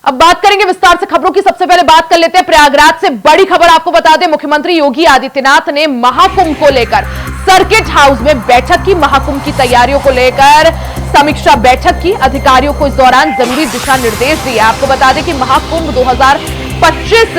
अब बात करेंगे विस्तार से खबरों की। सबसे पहले बात कर लेते हैं प्रयागराज से। बड़ी खबर आपको बता दें, मुख्यमंत्री योगी आदित्यनाथ ने महाकुंभ को लेकर सर्किट हाउस में बैठक की। महाकुंभ की तैयारियों को लेकर समीक्षा बैठक की। अधिकारियों को इस दौरान जरूरी दिशा निर्देश दिए। आपको बता दें कि महाकुंभ 2025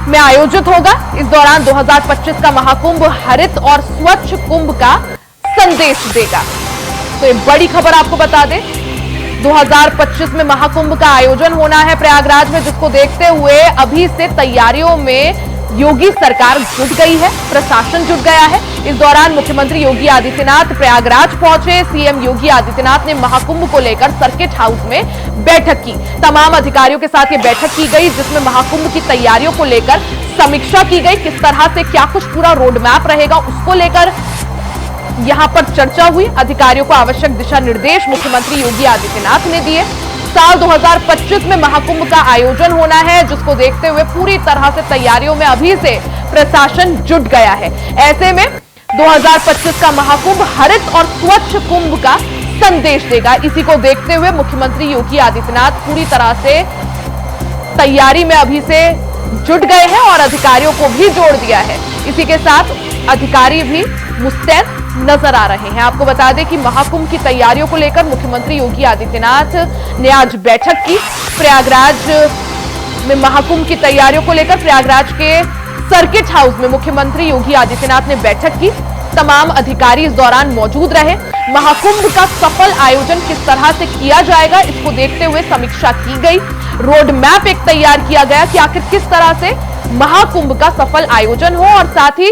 में आयोजित होगा। इस दौरान 2025 का महाकुंभ हरित और स्वच्छ कुंभ का संदेश देगा। तो ये बड़ी खबर आपको बता दें, 2025 में महाकुंभ का आयोजन होना है प्रयागराज में, जिसको देखते हुए अभी से तैयारियों में योगी सरकार जुट गई है, प्रशासन जुट गया है। इस दौरान मुख्यमंत्री योगी आदित्यनाथ प्रयागराज पहुंचे। सीएम योगी आदित्यनाथ ने महाकुंभ को लेकर सर्किट हाउस में बैठक की। तमाम अधिकारियों के साथ ये बैठक की गई, जिसमें महाकुंभ की तैयारियों को लेकर समीक्षा की गई। किस तरह से क्या कुछ पूरा रोड मैप रहेगा, उसको लेकर यहां पर चर्चा हुई। अधिकारियों को आवश्यक दिशा निर्देश मुख्यमंत्री योगी आदित्यनाथ ने दिए। साल 2025 में महाकुंभ का आयोजन होना है, जिसको देखते हुए पूरी तरह से तैयारियों में अभी से प्रशासन जुट गया है। ऐसे में 2025 का महाकुंभ हरित और स्वच्छ कुंभ का संदेश देगा। इसी को देखते हुए मुख्यमंत्री योगी आदित्यनाथ पूरी तरह से तैयारी में अभी से जुट गए हैं और अधिकारियों को भी जोड़ दिया है। इसी के साथ अधिकारी भी मुस्तैद नजर आ रहे हैं। आपको बता दें कि महाकुंभ की तैयारियों को लेकर मुख्यमंत्री योगी आदित्यनाथ ने आज बैठक की। प्रयागराज में महाकुंभ की तैयारियों को लेकर प्रयागराज के सर्किट हाउस में मुख्यमंत्री योगी आदित्यनाथ ने बैठक की। तमाम अधिकारी इस दौरान मौजूद रहे। महाकुंभ का सफल आयोजन किस तरह से किया जाएगा, इसको देखते हुए समीक्षा की गई। रोड मैप एक तैयार किया गया कि आखिर किस तरह से महाकुंभ का सफल आयोजन हो और साथ ही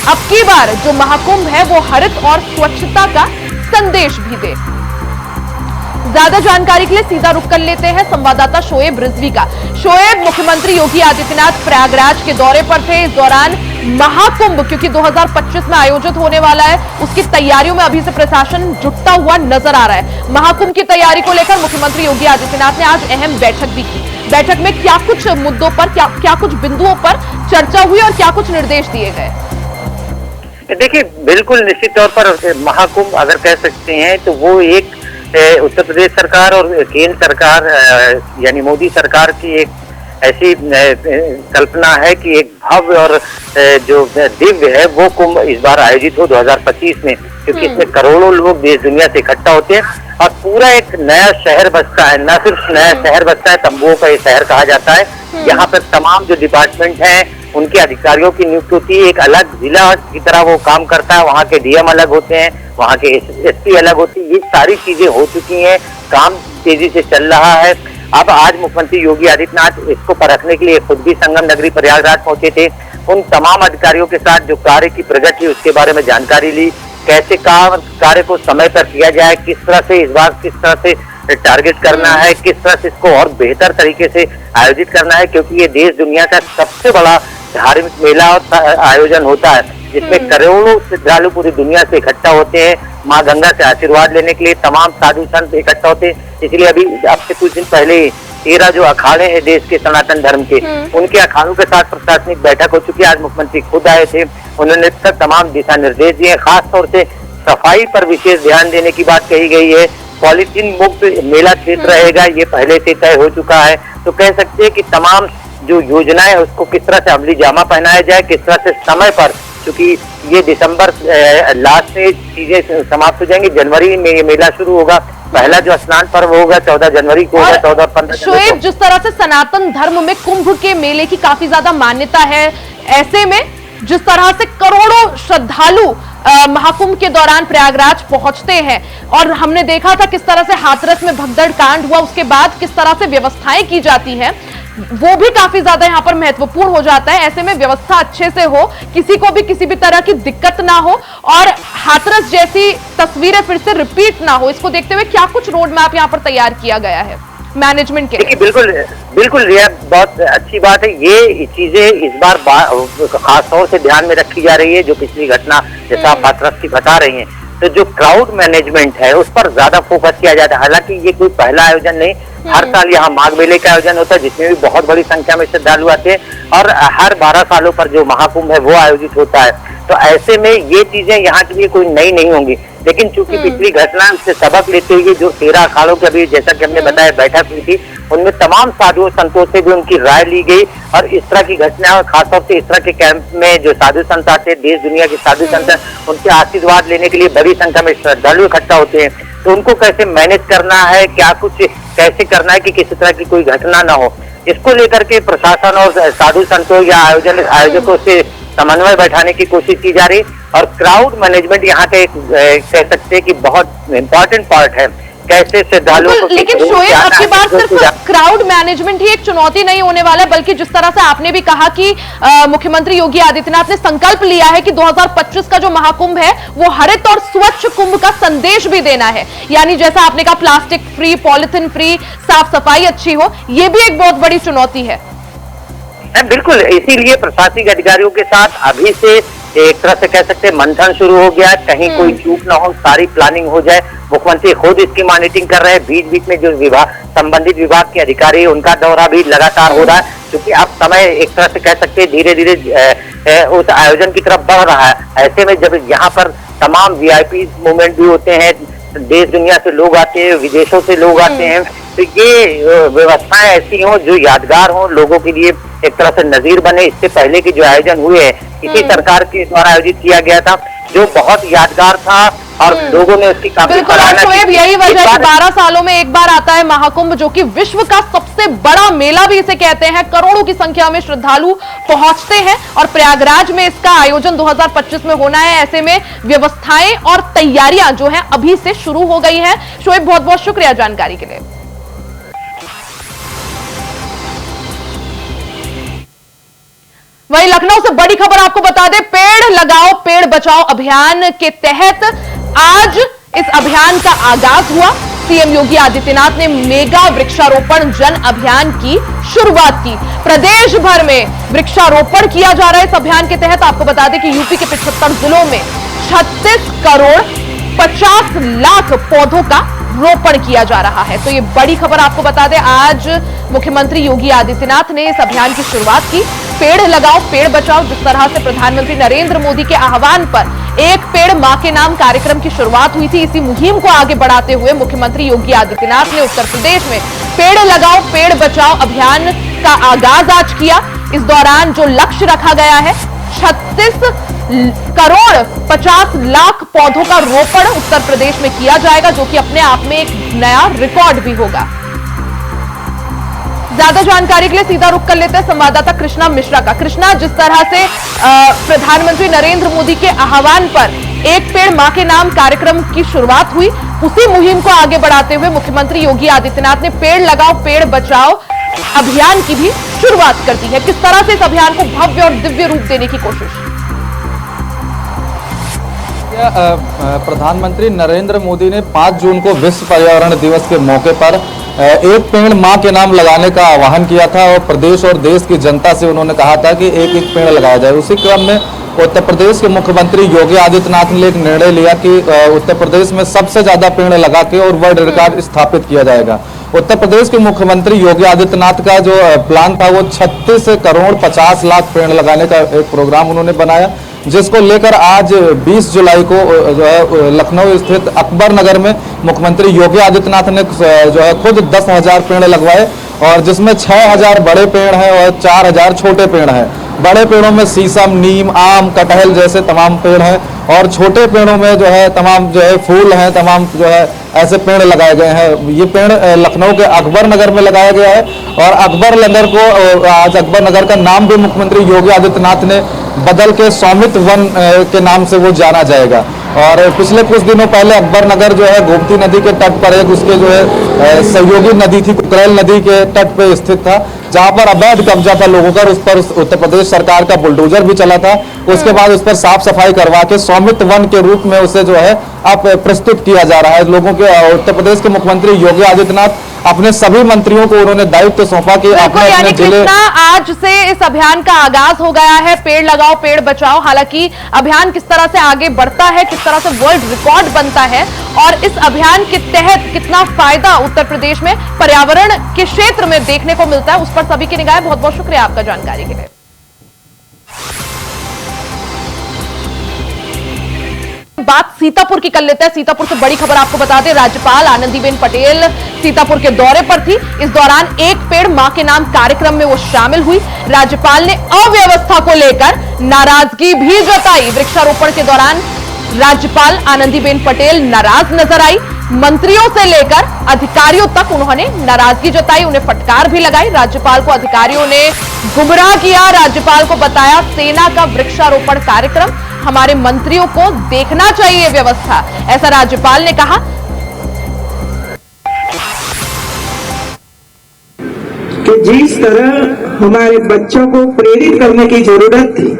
अब की बार जो महाकुंभ है वो हरित और स्वच्छता का संदेश भी दे। ज्यादा जानकारी के लिए सीधा रुख कर लेते हैं संवाददाता शोएब रिजवी का। शोएब, मुख्यमंत्री योगी आदित्यनाथ प्रयागराज के दौरे पर थे। इस दौरान महाकुंभ क्योंकि 2025 में आयोजित होने वाला है, उसकी तैयारियों में अभी से प्रशासन जुटता हुआ नजर आ रहा है। महाकुंभ की तैयारी को लेकर मुख्यमंत्री योगी आदित्यनाथ ने आज अहम बैठक भी की। बैठक में क्या कुछ मुद्दों पर, क्या कुछ बिंदुओं पर चर्चा हुई और क्या कुछ निर्देश दिए गए? देखिए, बिल्कुल निश्चित तौर पर महाकुंभ अगर कह सकते हैं तो वो एक उत्तर प्रदेश सरकार और केंद्र सरकार यानी मोदी सरकार की एक ऐसी कल्पना है कि एक भव्य और जो दिव्य है वो कुंभ इस बार आयोजित हो 2025 में, क्योंकि इसमें करोड़ों लोग देश दुनिया से इकट्ठा होते हैं और पूरा एक नया शहर बसता है। न सिर्फ नया शहर बसता है, तंबुओं का ये शहर कहा जाता है। यहाँ पर तमाम जो डिपार्टमेंट हैं उनके अधिकारियों की नियुक्ति होती है। एक अलग जिला की तरह वो काम करता है। वहाँ के डीएम अलग होते हैं, वहाँ के एसपी अलग होती है। ये सारी चीजें हो चुकी हैं, काम तेजी से चल रहा है। अब आज मुख्यमंत्री योगी आदित्यनाथ इसको परखने के लिए खुद भी संगम नगरी प्रयागराज पहुंचे थे। उन तमाम अधिकारियों के साथ जो कार्य की प्रगति उसके बारे में जानकारी ली, कैसे कार्य को समय पर किया जाए, किस तरह से इस बार किस तरह से टारगेट करना है, किस तरह से इसको और बेहतर तरीके से आयोजित करना है, क्योंकि ये देश दुनिया का सबसे बड़ा धार्मिक मेला और आयोजन होता है, जिसमें करोड़ों श्रद्धालु पूरी दुनिया से इकट्ठा होते हैं माँ गंगा से आशीर्वाद लेने के लिए। तमाम साधु संत इकट्ठा होते हैं। इसलिए अभी अब से कुछ दिन पहले 13 जो अखाड़े हैं देश के सनातन धर्म के, उनके अखाड़ों के साथ प्रशासनिक बैठक हो चुकी है। आज मुख्यमंत्री खुद आए थे, उन्होंने तमाम दिशा निर्देश दिए। खासतौर से सफाई पर विशेष ध्यान देने की बात कही गई है। पॉलीथीन मुक्त मेला क्षेत्र रहेगा, ये पहले से तय हो चुका है। तो कह सकते हैं कि तमाम जो योजनाएं है उसको किस तरह से अमली जामा पहनाया जाए, किस तरह से समय पर, क्योंकि ये दिसंबर लास्ट में चीजें समाप्त हो जाएंगी। जनवरी में ये मेला शुरू होगा। पहला जो स्नान पर्व होगा 14 जनवरी को होगा, 14 और 15 जनवरी को। जिस तरह से सनातन धर्म में कुंभ के मेले की काफी ज्यादा मान्यता है, ऐसे में जिस तरह से करोड़ों श्रद्धालु महाकुंभ के दौरान प्रयागराज पहुंचते हैं और हमने देखा था किस तरह से हाथरस में भगदड़ कांड हुआ, उसके बाद किस तरह से व्यवस्थाएं की जाती हैं, वो भी काफी ज्यादा यहाँ पर महत्वपूर्ण हो जाता है। ऐसे में व्यवस्था अच्छे से हो, किसी को भी किसी भी तरह की दिक्कत ना हो और हाथरस जैसी तस्वीरें फिर से रिपीट ना हो, इसको देखते हुए क्या कुछ रोड मैप यहाँ पर तैयार किया गया है मैनेजमेंट के लिए? बिल्कुल रिया, बहुत अच्छी बात है। ये चीजें इस बार खास तौर से ध्यान में रखी जा रही है। जो पिछली घटना जैसा आप हाथरस की बता रही हैं, तो जो क्राउड मैनेजमेंट है उस पर ज्यादा फोकस किया जाता है। हालांकि ये कोई पहला आयोजन नहीं, हर साल यहाँ माघ मेले का आयोजन होता है, जिसमें भी बहुत बड़ी संख्या में श्रद्धालु आते हैं और हर 12 सालों पर जो महाकुंभ है वो आयोजित होता है। तो ऐसे में ये चीजें यहाँ के लिए कोई नई नहीं होंगी, लेकिन चूंकि पिछली घटना से सबक लेते हुए जो 13 अखाड़ों की अभी जैसा कि हमने बताया बैठक हुई थी, उनमें तमाम साधुओं संतों से भी उनकी राय ली गई और इस तरह की घटना और खासतौर से इस तरह के कैंप में जो साधु संत आते, देश दुनिया के साधु संत, उनके आशीर्वाद लेने के लिए बड़ी संख्या में श्रद्धालु इकट्ठा होते हैं, तो उनको कैसे मैनेज करना है, क्या कुछ कैसे करना है कि किसी तरह की कोई घटना ना हो, इसको लेकर के प्रशासन और साधु संतों या आयोजकों से समन्वय बैठाने की कोशिश की जा रही। और क्राउड मैनेजमेंट यहाँ का एक कह सकते हैं कि बहुत इम्पोर्टेंट पार्ट है, कैसे श्रद्धालुओं को। लेकिन शोएब, आपकी बात सिर्फ क्राउड मैनेजमेंट ही एक चुनौती नहीं होने वाला है, बल्कि जिस तरह से आपने भी कहा कि मुख्यमंत्री योगी आदित्यनाथ ने संकल्प लिया है कि 2025 का जो महाकुंभ है वो हरित और स्वच्छ कुंभ का संदेश भी देना है, यानी जैसा आपने कहा प्लास्टिक फ्री, पॉलिथीन फ्री, साफ सफाई अच्छी हो, ये भी एक बहुत बड़ी चुनौती है। बिल्कुल, इसीलिए प्रशासनिक अधिकारियों के साथ अभी से एक तरह से कह सकते हैं मंथन शुरू हो गया, कहीं कोई चूक ना हो, सारी प्लानिंग हो जाए। मुख्यमंत्री खुद इसकी मॉनिटरिंग कर रहे हैं, बीच बीच में जो संबंधित विभाग के अधिकारी उनका दौरा भी लगातार हो रहा है, क्योंकि अब समय एक तरह से कह सकते हैं धीरे धीरे उस आयोजन की तरफ बढ़ रहा है। ऐसे में जब यहाँ पर तमाम वीआईपी मूवमेंट भी होते हैं, देश दुनिया से लोग आते हैं, विदेशों से लोग आते हैं, तो ये व्यवस्थाएं ऐसी हों जो यादगार हों, लोगों के लिए एक तरह से नजीर बने। इससे पहले के जो आयोजन हुए हैं इसी सरकार के द्वारा आयोजित किया गया था, जो बहुत यादगार था और लोगों ने उसकी काफी सराहना की। यही वजह है कि 12 सालों में एक बार आता है महाकुंभ, जो कि विश्व का सबसे बड़ा मेला भी इसे कहते हैं। करोड़ों की संख्या में श्रद्धालु पहुंचते हैं और प्रयागराज में इसका आयोजन 2025 में होना है। ऐसे में व्यवस्थाएं और तैयारियां जो है अभी से शुरू हो गई है। शोएब, बहुत बहुत शुक्रिया जानकारी के लिए। वहीं लखनऊ से बड़ी खबर आपको बता दें, पेड़ लगाओ पेड़ बचाओ अभियान के तहत आज इस अभियान का आगाज हुआ। सीएम योगी आदित्यनाथ ने मेगा वृक्षारोपण जन अभियान की शुरुआत की। प्रदेश भर में वृक्षारोपण किया जा रहा है। इस अभियान के तहत आपको बता दें कि यूपी के 75 जिलों में 36 करोड़ 50 लाख पौधों का रोपण किया जा रहा है। तो ये बड़ी खबर आपको बता दें, आज मुख्यमंत्री योगी आदित्यनाथ ने इस अभियान की शुरुआत की। पेड़ लगाओ पेड़ बचाओ, जिस तरह से प्रधानमंत्री नरेंद्र मोदी के आह्वान पर एक पेड़ मां के नाम कार्यक्रम की शुरुआत हुई थी, इसी मुहिम को आगे बढ़ाते हुए मुख्यमंत्री योगी आदित्यनाथ ने उत्तर प्रदेश में पेड़ लगाओ पेड़ बचाओ अभियान का आगाज आज किया। इस दौरान जो लक्ष्य रखा गया है 36 करोड़ 50 लाख पौधों का रोपण उत्तर प्रदेश में किया जाएगा, जो कि अपने आप में एक नया रिकॉर्ड भी होगा। ज्यादा जानकारी के लिए सीधा रुख कर लेते हैं संवाददाता कृष्णा मिश्रा का। कृष्णा, जिस तरह से प्रधानमंत्री नरेंद्र मोदी के आह्वान पर एक पेड़ मां के नाम कार्यक्रम की शुरुआत हुई, उसी मुहिम को आगे बढ़ाते हुए मुख्यमंत्री योगी आदित्यनाथ ने पेड़ लगाओ पेड़ बचाओ अभियान की भी शुरुआत कर दी है। किस तरह से इस अभियान को भव्य और दिव्य रूप देने की कोशिश? प्रधानमंत्री नरेंद्र मोदी ने 5 जून को विश्व पर्यावरण दिवस के मौके पर एक पेड़ मां के नाम लगाने का आह्वान किया था और प्रदेश और देश की जनता से उन्होंने कहा था कि एक एक पेड़ लगाया जाए। उसी क्रम में उत्तर प्रदेश के मुख्यमंत्री योगी आदित्यनाथ ने एक निर्णय लिया कि उत्तर प्रदेश में सबसे ज्यादा पेड़ लगा के और वर्ल्ड रिकॉर्ड स्थापित किया जाएगा। उत्तर प्रदेश के मुख्यमंत्री योगी आदित्यनाथ का जो प्लान था वो 36 करोड़ 50 लाख पेड़ लगाने का एक प्रोग्राम उन्होंने बनाया, जिसको लेकर आज 20 जुलाई को जो है लखनऊ स्थित अकबर नगर में मुख्यमंत्री योगी आदित्यनाथ ने जो है खुद 10,000 पेड़ लगवाए और जिसमें 6,000 बड़े पेड़ हैं और 4,000 छोटे पेड़ हैं। बड़े पेड़ों में शीशम, नीम, आम, कटहल जैसे तमाम पेड़ हैं और छोटे पेड़ों में जो है तमाम जो है फूल हैं, तमाम जो है ऐसे पेड़ लगाए गए हैं। ये पेड़ लखनऊ के अकबर नगर में लगाया गया है और अकबर नगर को आज अकबर नगर का नाम भी मुख्यमंत्री योगी आदित्यनाथ ने बदल के सौमित्र वन के नाम से वो जाना जाएगा। और पिछले कुछ दिनों पहले अकबर नगर जो है गोमती नदी के तट पर एक उसके जो है सहयोगी नदी थी, कुकरेल नदी के तट पे स्थित था, जहां पर अवैध कब्जा था लोगों का। उस पर उत्तर प्रदेश सरकार का बुलडोजर भी चला था। उसके बाद उस पर साफ सफाई करवा के सौमित्र वन के रूप में उसे जो है अब प्रस्तुत किया जा रहा है लोगों के। उत्तर प्रदेश के मुख्यमंत्री योगी आदित्यनाथ अपने सभी मंत्रियों को उन्होंने दायित्व सौंपा कि अपने जिले आज से इस अभियान का आगाज हो गया है, पेड़ लगाओ पेड़ बचाओ। हालांकि अभियान किस तरह से आगे बढ़ता है, किस तरह से वर्ल्ड रिकॉर्ड बनता है और इस अभियान के तहत कितना फायदा उत्तर प्रदेश में पर्यावरण के क्षेत्र में देखने को मिलता है, उस पर सभी की निगाहें। बहुत बहुत शुक्रिया आपका जानकारी के लिए। बात सीतापुर की कर लेते हैं। सीतापुर से बड़ी खबर आपको बता दें, राज्यपाल आनंदीबेन पटेल सीतापुर के दौरे पर थी। इस दौरान एक पेड़ मां के नाम कार्यक्रम में वो शामिल हुई। राज्यपाल ने अव्यवस्था को लेकर नाराजगी भी जताई। वृक्षारोपण के दौरान राज्यपाल आनंदीबेन पटेल नाराज नजर आई। मंत्रियों से लेकर अधिकारियों तक उन्होंने नाराजगी जताई, उन्हें फटकार भी लगाई। राज्यपाल को अधिकारियों ने गुमराह किया। राज्यपाल को बताया सेना का वृक्षारोपण कार्यक्रम हमारे मंत्रियों को देखना चाहिए व्यवस्था, ऐसा राज्यपाल ने कहा। कि जिस तरह हमारे बच्चों को प्रेरित करने की जरूरत थी,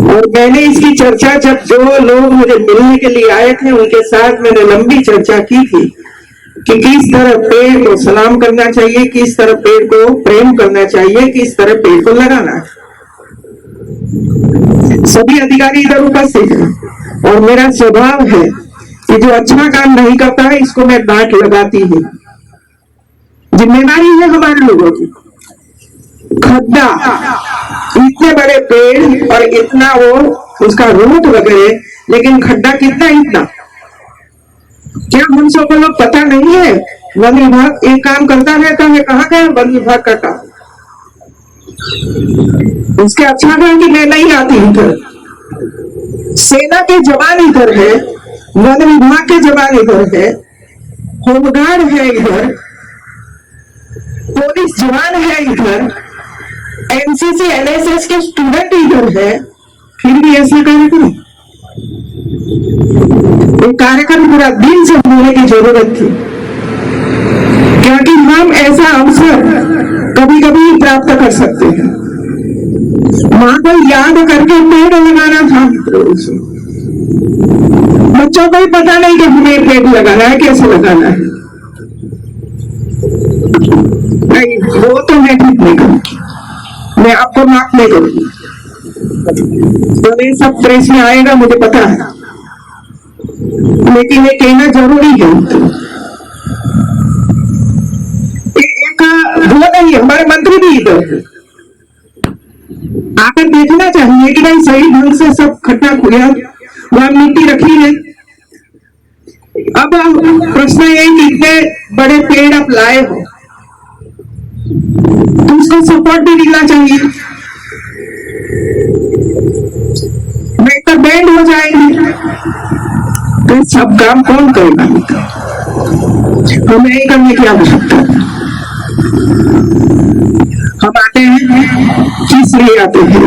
और मैंने इसकी चर्चा जब जो लोग मुझे मिलने के लिए आए थे उनके साथ मैंने लंबी चर्चा की थी कि किस तरह पेड़ को सलाम करना चाहिए, किस तरह पेड़ को प्रेम करना चाहिए, किस तरह पेड़ को लगाना है। सभी अधिकारी इधर उपस्थित हैं और मेरा स्वभाव है कि जो अच्छा काम नहीं करता है इसको मैं डांट लगाती हूँ। जिम्मेदारी है हमारे लोगों की। खड्डा, इतने बड़े पेड़ और इतना वो उसका रूट वगैरह, लेकिन खड्डा कितना इतना, क्या हम सबको लोग पता नहीं है? वन विभाग एक काम करता रहता है, कहाँ गया वन विभाग का काम? उसके अच्छा काम कि मैं नहीं आती इधर, सेना के जवान इधर है, वन विभाग के जवान इधर है, होमगार्ड है इधर, पुलिस जवान है इधर, एनसीसी एनएसएस के स्टूडेंट इधर है, फिर भी ऐसा कार्यक्रम, एक कार्यक्रम पूरा दिन से होने की जरूरत थी, क्योंकि हम ऐसा अवसर कभी कभी प्राप्त कर सकते हैं। मां को याद करके पेड़ लगाना था मित्रों से। बच्चों को ही पता नहीं कि हमें पेड़ लगाना है, कैसे लगाना है। नहीं, वो तो मैं ठीक नहीं करूंगी, मैं आपको माफ नहीं करूंगी। तो ये सब प्रेस में आएगा मुझे पता है, लेकिन ये कहना जरूरी है। एक वो नहीं, हमारे मंत्री भी इधर है, आकर देखना चाहिए कि भाई सही ढंग से सब खड्डा खुदा, वहां मिट्टी रखी है। अब प्रश्न ये कि इतने बड़े पेड़ आप लाए हो तो उसको सपोर्ट भी मिलना चाहिए, नहीं तो बैंड हो जाएंगे। तो सब काम कौन करेगा? हमें ही करने की आवश्यकता है। हम आते हैं किस लिए आते हैं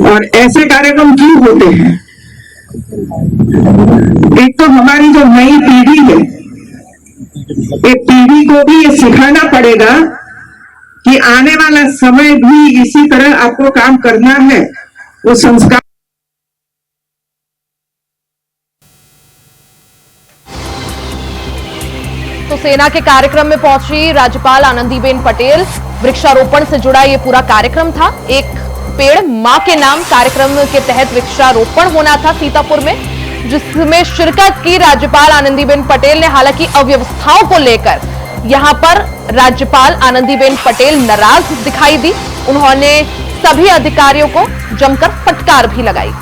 और ऐसे कार्यक्रम क्यों होते हैं? एक तो हमारी जो नई पीढ़ी है, एक पीढ़ी को भी ये सिखाना पड़ेगा कि आने वाला समय भी इसी तरह आपको काम करना है। वो संस्कार तो सेना के कार्यक्रम में पहुंची राज्यपाल आनंदीबेन पटेल। वृक्षारोपण से जुड़ा ये पूरा कार्यक्रम था। एक पेड़ मां के नाम कार्यक्रम के तहत वृक्षारोपण होना था सीतापुर में, जिसमें शिरकत की राज्यपाल आनंदीबेन पटेल ने। हालांकि अव्यवस्थाओं को लेकर यहां पर राज्यपाल आनंदीबेन पटेल नाराज दिखाई दी। उन्होंने सभी अधिकारियों को जमकर फटकार भी लगाई।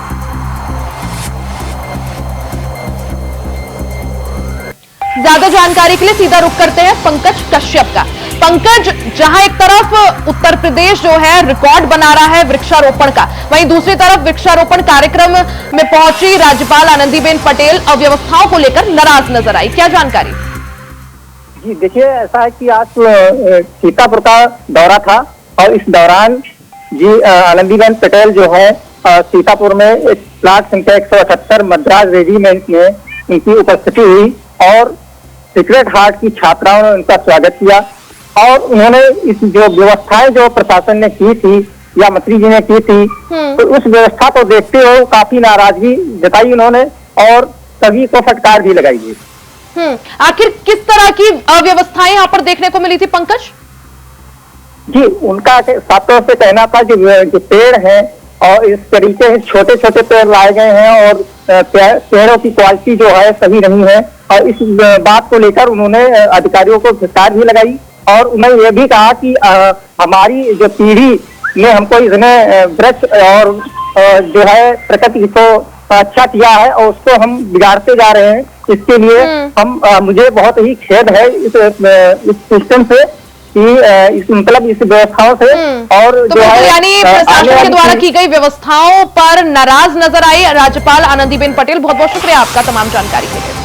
ज्यादा जानकारी के लिए सीधा रुख करते हैं पंकज कश्यप का। पंकज, जहां एक तरफ उत्तर प्रदेश जो है रिकॉर्ड बना रहा है वृक्षारोपण का, वहीं दूसरी तरफ वृक्षारोपण कार्यक्रम में पहुंची राज्यपाल आनंदीबेन पटेल अव्यवस्थाओं को लेकर नाराज नजर आई, क्या जानकारी? जी देखिए, ऐसा है कि आज सीतापुर का दौरा था और इस दौरान जी आनंदीबेन पटेल जो है सीतापुर में एक प्लाट संख्या 178 मद्रास रेजिमेंट में उनकी उपस्थिति हुई और सीक्रेट हार्ट की छात्राओं ने उनका स्वागत किया और उन्होंने इस जो व्यवस्थाएं जो प्रशासन ने की थी या मंत्री जी ने की थी, तो उस व्यवस्था को देखते हुए काफी नाराजगी जताई उन्होंने और सभी को फटकार भी लगाई गई। आखिर किस तरह की अव्यवस्थाएं यहाँ पर देखने को मिली थी पंकज? जी, उनका साफ तौर से कहना था कि जो पेड़ है और इस तरीके से छोटे छोटे पेड़ लाए गए हैं और पेड़ों की क्वालिटी जो है सही नहीं है, और इस बात को लेकर उन्होंने अधिकारियों को फटकार भी लगाई और उन्होंने ये भी कहा कि हमारी जो पीढ़ी ने हमको इसने वृक्ष और जो है प्रकृति को अच्छा किया है और उसको हम बिगाड़ते जा रहे हैं। इसके लिए हम मुझे बहुत ही खेद है इस सिस्टम से कि इस मतलब इस व्यवस्थाओं से। और तो जो है यानी प्रशासन के द्वारा की गई व्यवस्थाओं पर नाराज नजर आई राज्यपाल आनंदीबेन पटेल। बहुत बहुत शुक्रिया आपका तमाम जानकारी के लिए।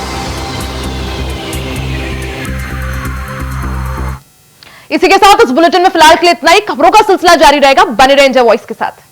इसी के साथ इस बुलेटिन में फिलहाल के लिए इतना ही। खबरों का सिलसिला जारी रहेगा, बने रहें इंडिया वॉइस के साथ।